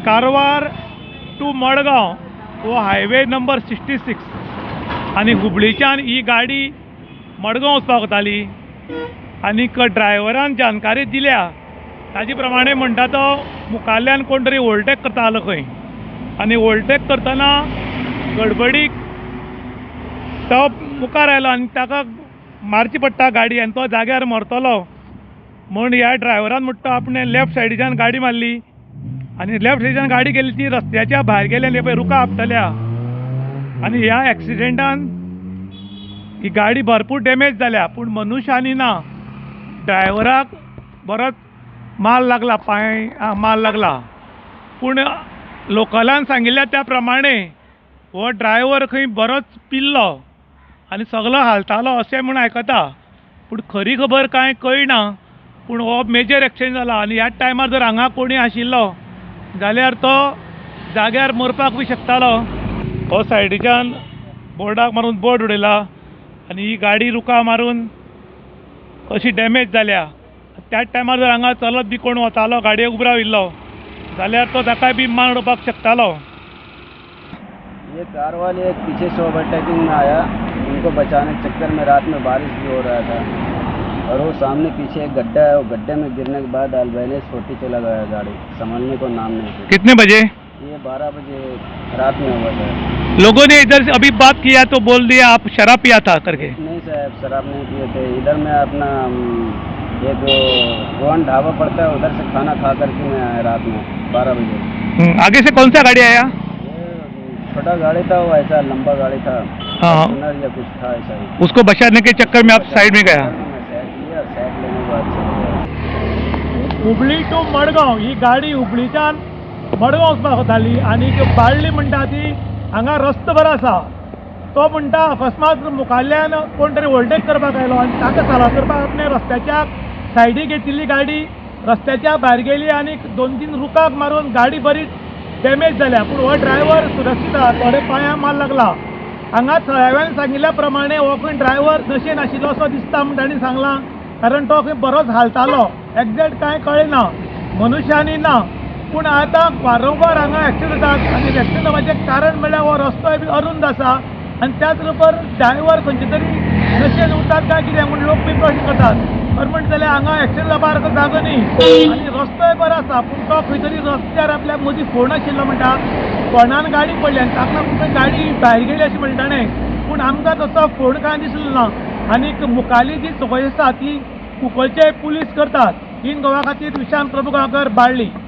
Karwar to Madgaon हो highway number 66 आनी हुबळीच्यान ही गाडी मडगांव वचपाक वताली आनी ड्रायव्हरान जानकारी दिल्या ताजे प्रमाणे म्हणटा तो मुखाल्ल्यान कोण तरी ओवरटेक करता आलो खंय आनी ओवरटेक करतना गडबडीक तो मुखार आयलो आनी ताका मारची पडटा गाडी आनी तो जाग्यार मरतलो म्हूण ह्या ड्रायव्हरान म्हणटा आपणे लेफ्ट सायडीच्यान गाडी मारली आनी लेफ्ट सायडीच्यान गाडी गेली ती रस्त्याच्या भायर गेली आनी पळय रुका आपटल्या आनी ह्या एक्सिडेंटान ही गाडी भरपूर डॅमेज जाल्या पूण मनूशानी ना ड्रायव्हराक बरोच माल लागला पांय माल लागला पूण लोकलान सांगिल्ल्या त्या प्रमाणे हो ड्रायव्हर खंय बरोच पिल्लो आनी सगलो हालतालो अशें म्हूण आयकता पूण खरी खबर कांय कळना पूण हो मेजर एक्सिडेंट जाला आनी ह्या टायमार जर हांगा कोणी आशिल्लो जाल्यार तो जाग्यार मरपाक बी शकतालो हो सायडीच्यान बोर्डाक मारून बोर्ड उडयला आनी ही गाडी रुका मारून अशी डॅमेज जाल्या त्याच टायमार जर हांगा चलत बी कोण वतालो गाडयेक उबो राविल्लो जाल्यार तो ताकाय बी मार उडोवपाक शकतालो। ये कार वाले एक पीछे से ओवरटेकिंग में आया, उनको बचाने के चक्कर में रात में बारिश भी हो रहा था और वो सामने पीछे एक गड्ढा है, वो गड्ढे में गिरने के बाद अलबेले छोटी चला गया गाड़ी, संभलने को नाम नहीं। कितने बजे? ये 12 बजे रात में हुआ था। लोगों ने इधर से अभी बात किया तो बोल दिया आप शराब पिया था करके। नहीं साहब, शराब नहीं पिए थे। इधर मैं अपना एक गोवन ढाबा पड़ता है उधर से खाना खा करके मैं आया रात में 12 बजे। आगे से कौन सा गाड़ी आया? छोटा गाड़ी था, वो ऐसा लंबा गाड़ी था, हाँ या कुछ था ऐसा ही। उसको बचाने के चक्कर में आप साइड में गया। हुबळी टू मडगांव ही गाडी हुबळीच्यान मडगांव वचपाक वताली आनी बाळ्ळी म्हणटा ती हांगा रस्तो बरो आसा तो म्हणटा अकस्मात मुखाल्ल्यान कोण तरी ओवरटेक करपाक आयलो आनी ताका साला करपाक आपणे रस्त्याच्या सायडीक घेतिल्ली गाडी रस्त्याच्या भायर गेली आनी 2-3 रुकाक मारून गाडी बरी डॅमेज जाल्या पूण हो ड्रायव्हर सुरक्षीत आहा, थोडे पांयां मार लागला। हांगा थळाव्यान सांगिल्ल्या प्रमाणे हो खंय ड्रायव्हर नशेन आशिल्लो असो दिसता म्हूण तांणी सांगलां कारण तो खंय बरोच हालतालो, एक्झॅक्ट कांय कळना मनुश्यांनी ना पूण आतां वारंवार हांगा एक्सिडंट जातात आनी एक्सिडंट जावपाचें कारण म्हणल्यार हो रस्तोय बी अरुंद आसा आनी त्याच बरोबर ड्रायव्हर खंयचे तरी नशेन उरतात काय कितें म्हूण लोक बी प्रश्न करतात पण म्हणटा जाल्यार हांगा एक्सिडंट जावपाक सारको जागो न्ही आनी रस्तोय बरो आसा पूण तो खंय तरी रस्त्यार आपल्या मदीं फोण आशिल्लो म्हणटा फोंडान गाडी पडली आनी ताका लागून गाडी भायर गेली अशें म्हणटा ताणें पूण आमकां तसो फोण कांय दिसलो ना आनीक मुखाली जी संवय आसा ती कुंकळ्ळेचे पुलीस करतात। इन गोवा खातीर विशांत प्रभुगांवकर बाळ्ळी।